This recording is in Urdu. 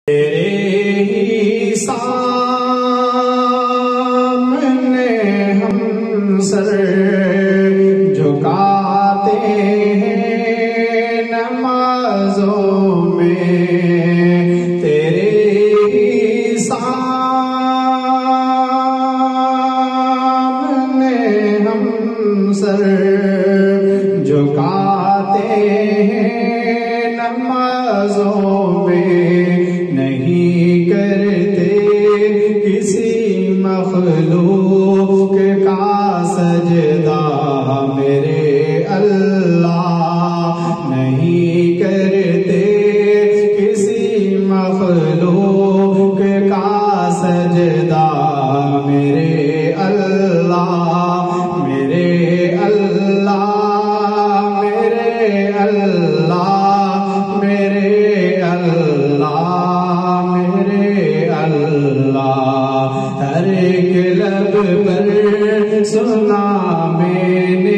تیرے ہی سامنے ہم سر جھکاتے ہیں نمازوں میں، تیرے ہی سامنے ہم سر جھکاتے ہیں نمازوں میں، نہیں کرتے کسی مخلوق کا سجدہ میرے اللہ، نہیں کرتے کسی مخلوق کا سجدہ میرے اللہ، میرے اللہ، میرے اللہ، میرے اللہ، میرے اللہ، ہر ایک لب پر سنا میں نے